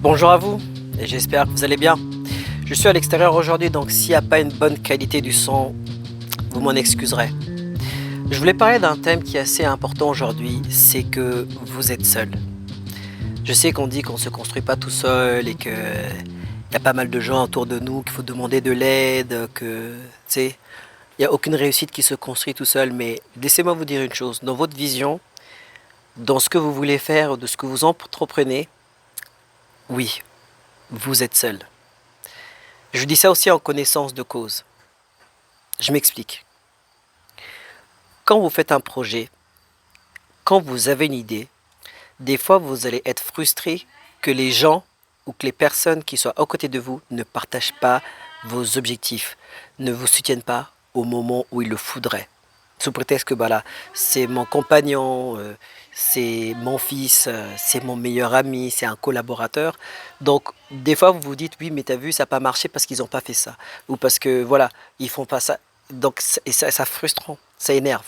Bonjour à vous, et j'espère que vous allez bien. Je suis à l'extérieur aujourd'hui, donc s'il n'y a pas une bonne qualité du son, vous m'en excuserez. Je voulais parler d'un thème qui est assez important aujourd'hui, c'est que vous êtes seul. Je sais qu'on dit qu'on ne se construit pas tout seul et qu'il y a pas mal de gens autour de nous, qu'il faut demander de l'aide, que, tu sais, il n'y a aucune réussite qui se construit tout seul, mais laissez-moi vous dire une chose, dans votre vision, dans ce que vous voulez faire, de ce que vous entreprenez, oui, vous êtes seul. Je dis ça aussi en connaissance de cause. Je m'explique. Quand vous faites un projet, quand vous avez une idée, des fois vous allez être frustré que les gens ou que les personnes qui sont à côté de vous ne partagent pas vos objectifs, ne vous soutiennent pas au moment où il le faudrait. Sous prétexte que voilà, c'est mon compagnon, c'est mon fils, c'est mon meilleur ami, c'est un collaborateur. Donc des fois vous vous dites oui mais t'as vu ça n'a pas marché parce qu'ils n'ont pas fait ça. Ou parce que voilà, ils font pas ça. Donc et ça frustrant, ça énerve.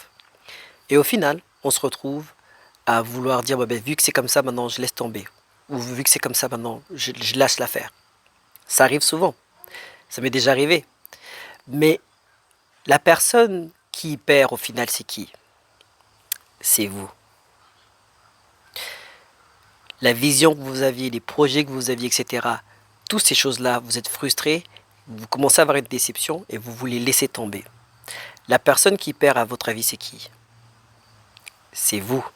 Et au final, on se retrouve à vouloir dire bah, ben, vu que c'est comme ça maintenant je laisse tomber. Ou vu que c'est comme ça maintenant je lâche l'affaire. Ça arrive souvent, ça m'est déjà arrivé. Mais la personne qui perd au final c'est qui? C'est vous. La vision que vous aviez, les projets que vous aviez, etc. Toutes ces choses-là, vous êtes frustré, vous commencez à avoir une déception et vous voulez laisser tomber. La personne qui perd, à votre avis, c'est qui? C'est vous.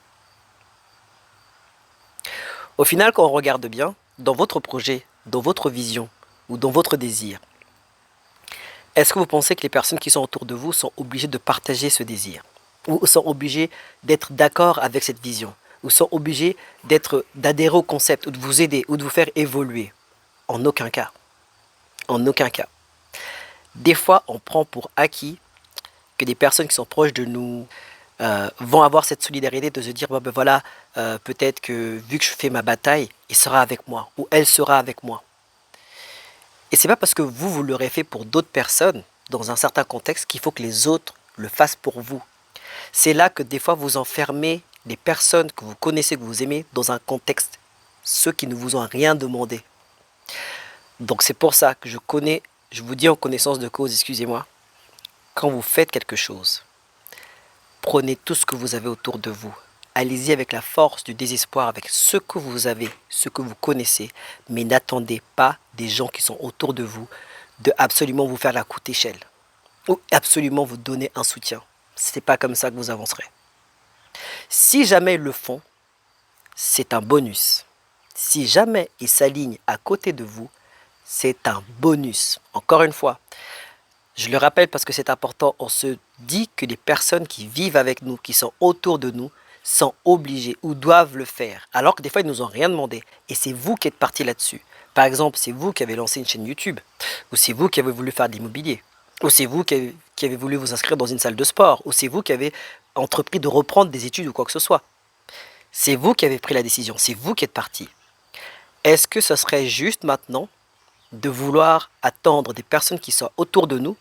Au final, quand on regarde bien, dans votre projet, dans votre vision ou dans votre désir, est-ce que vous pensez que les personnes qui sont autour de vous sont obligées de partager ce désir? Ou sont obligées d'être d'accord avec cette vision? Ou sont obligées d'adhérer au concept, ou de vous aider, ou de vous faire évoluer? En aucun cas. En aucun cas. Des fois, on prend pour acquis que des personnes qui sont proches de nous vont avoir cette solidarité de se dire bon, ben voilà, peut-être que vu que je fais ma bataille, il sera avec moi ou elle sera avec moi. Et c'est pas parce que vous l'aurez fait pour d'autres personnes dans un certain contexte qu'il faut que les autres le fassent pour vous. C'est là que des fois vous enfermez les personnes que vous connaissez, que vous aimez, dans un contexte, ceux qui ne vous ont rien demandé. Donc c'est pour ça que je vous dis en connaissance de cause, excusez-moi, quand vous faites quelque chose, prenez tout ce que vous avez autour de vous. Allez-y avec la force du désespoir, avec ce que vous avez, ce que vous connaissez, mais n'attendez pas des gens qui sont autour de vous de absolument vous faire la coûte échelle ou absolument vous donner un soutien. Ce n'est pas comme ça que vous avancerez. Si jamais ils le font, c'est un bonus. Si jamais ils s'alignent à côté de vous, c'est un bonus. Encore une fois, je le rappelle parce que c'est important, on se dit que les personnes qui vivent avec nous, qui sont autour de nous, sont obligées ou doivent le faire, alors que des fois ils ne nous ont rien demandé. Et c'est vous qui êtes parti là-dessus. Par exemple, c'est vous qui avez lancé une chaîne YouTube, ou c'est vous qui avez voulu faire de l'immobilier, ou c'est vous qui avez voulu vous inscrire dans une salle de sport, ou c'est vous qui avez entrepris de reprendre des études ou quoi que ce soit. C'est vous qui avez pris la décision, c'est vous qui êtes parti. Est-ce que ce serait juste maintenant de vouloir attendre des personnes qui sont autour de nous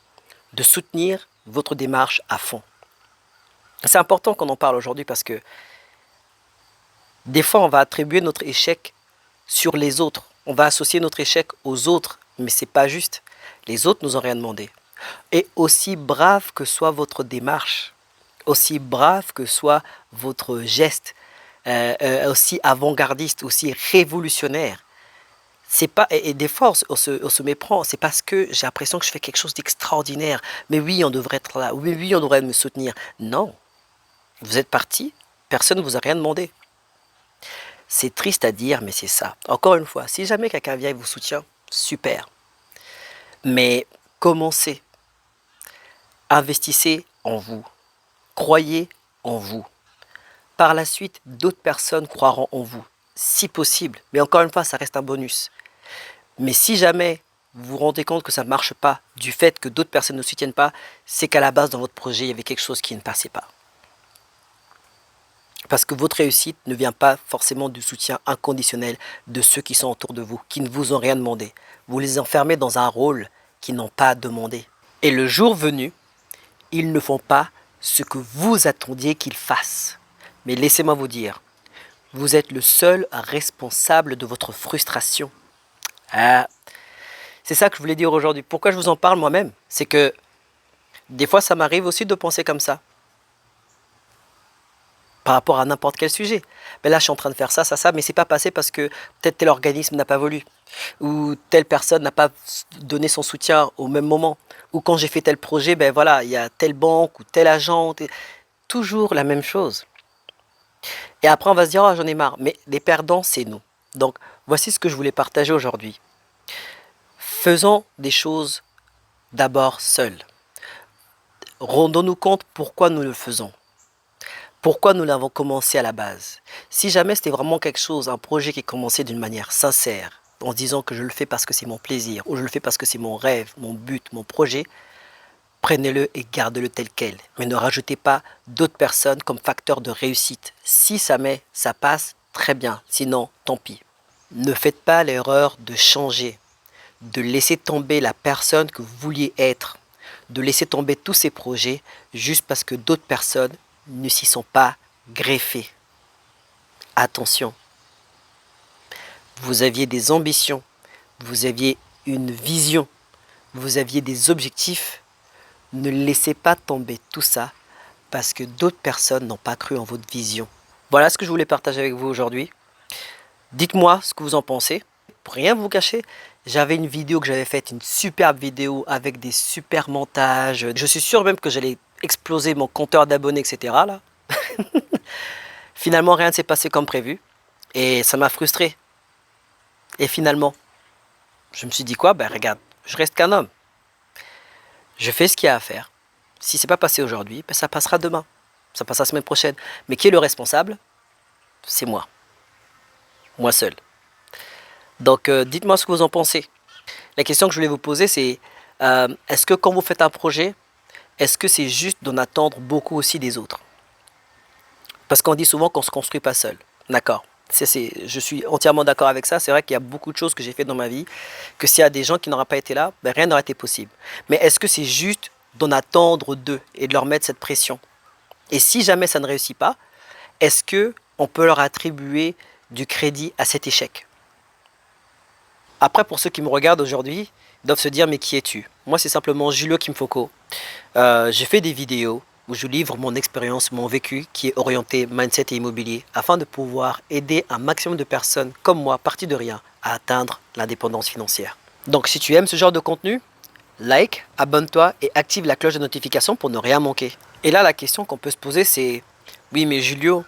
de soutenir votre démarche à fond? C'est important qu'on en parle aujourd'hui parce que des fois on va attribuer notre échec sur les autres. On va associer notre échec aux autres, mais c'est pas juste. Les autres nous ont rien demandé. Et aussi brave que soit votre démarche, aussi brave que soit votre geste, aussi avant-gardiste, aussi révolutionnaire, c'est pas et des fois on se méprend, c'est parce que j'ai l'impression que je fais quelque chose d'extraordinaire. Mais oui, on devrait être là. Oui, oui, on devrait me soutenir. Non, vous êtes parti, personne ne vous a rien demandé. C'est triste à dire, mais c'est ça. Encore une fois, si jamais quelqu'un vient et vous soutient, super. Mais commencez, investissez en vous, croyez en vous. Par la suite, d'autres personnes croiront en vous, si possible. Mais encore une fois, ça reste un bonus. Mais si jamais vous vous rendez compte que ça ne marche pas, du fait que d'autres personnes ne soutiennent pas, c'est qu'à la base, dans votre projet, il y avait quelque chose qui ne passait pas. Parce que votre réussite ne vient pas forcément du soutien inconditionnel de ceux qui sont autour de vous, qui ne vous ont rien demandé. Vous les enfermez dans un rôle qu'ils n'ont pas demandé. Et le jour venu, ils ne font pas ce que vous attendiez qu'ils fassent. Mais laissez-moi vous dire, vous êtes le seul responsable de votre frustration. Ah, c'est ça que je voulais dire aujourd'hui. Pourquoi je vous en parle moi-même? C'est que des fois, ça m'arrive aussi de penser comme ça, par rapport à n'importe quel sujet. Mais là, je suis en train de faire ça, mais c'est pas passé parce que peut-être tel organisme n'a pas voulu, ou telle personne n'a pas donné son soutien au même moment, ou quand j'ai fait tel projet, ben voilà, il y a telle banque ou tel agent, toujours la même chose. Et après, on va se dire, oh, j'en ai marre. Mais les perdants, c'est nous. Donc, voici ce que je voulais partager aujourd'hui. Faisons des choses d'abord seuls. Rendons-nous compte pourquoi nous le faisons. Pourquoi nous l'avons commencé à la base. Si jamais c'était vraiment quelque chose, un projet qui commençait d'une manière sincère, en se disant que je le fais parce que c'est mon plaisir, ou je le fais parce que c'est mon rêve, mon but, mon projet, prenez-le et gardez-le tel quel. Mais ne rajoutez pas d'autres personnes comme facteur de réussite. Si ça passe, très bien. Sinon, tant pis. Ne faites pas l'erreur de changer, de laisser tomber la personne que vous vouliez être, de laisser tomber tous ces projets juste parce que d'autres personnes ne s'y sont pas greffées. Attention, vous aviez des ambitions, vous aviez une vision, vous aviez des objectifs. Ne laissez pas tomber tout ça parce que d'autres personnes n'ont pas cru en votre vision. Voilà ce que je voulais partager avec vous aujourd'hui. Dites-moi ce que vous en pensez. Pour rien vous cacher, j'avais une vidéo que j'avais faite, une superbe vidéo avec des super montages. Je suis sûr même que j'allais exploser mon compteur d'abonnés, etc. là. Finalement, rien ne s'est passé comme prévu. Et ça m'a frustré. Et finalement, je me suis dit quoi? Ben regarde, je reste qu'un homme. Je fais ce qu'il y a à faire. Si c'est pas passé aujourd'hui, ben ça passera demain. Ça passera la semaine prochaine. Mais qui est le responsable? C'est moi. Moi seul. Donc dites-moi ce que vous en pensez. La question que je voulais vous poser, c'est est-ce que quand vous faites un projet, est-ce que c'est juste d'en attendre beaucoup aussi des autres? Parce qu'on dit souvent qu'on ne se construit pas seul. D'accord. Je suis entièrement d'accord avec ça. C'est vrai qu'il y a beaucoup de choses que j'ai fait dans ma vie, que s'il y a des gens qui n'auraient pas été là, ben rien n'aurait été possible. Mais est-ce que c'est juste d'en attendre d'eux et de leur mettre cette pression? Et si jamais ça ne réussit pas, est-ce que on peut leur attribuer du crédit à cet échec? Après, pour ceux qui me regardent aujourd'hui, ils doivent se dire, mais qui es-tu? Moi, c'est simplement Julio Kimfoko. J'ai fait des vidéos où je livre mon expérience, mon vécu, qui est orienté mindset et immobilier, afin de pouvoir aider un maximum de personnes comme moi, parties de rien, à atteindre l'indépendance financière. Donc, si tu aimes ce genre de contenu, like, abonne-toi et active la cloche de notification pour ne rien manquer. Et là, la question qu'on peut se poser, c'est, oui, mais Julio,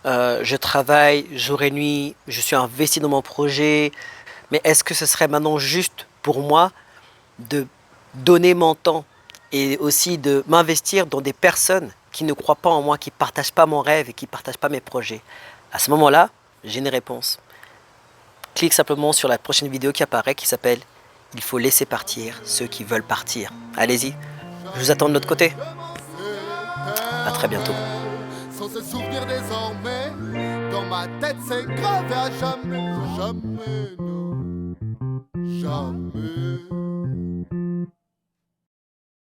je travaille jour et nuit, je suis investi dans mon projet, mais est-ce que ce serait maintenant juste pour moi de donner mon temps et aussi de m'investir dans des personnes qui ne croient pas en moi, qui ne partagent pas mon rêve et qui ne partagent pas mes projets? À ce moment-là, j'ai une réponse. Clique simplement sur la prochaine vidéo qui apparaît qui s'appelle « Il faut laisser partir ceux qui veulent partir ». Allez-y, je vous attends de l'autre côté. À très bientôt. Sans se souvenir désormais, dans ma tête c'est gravé à jamais, jamais, non, jamais.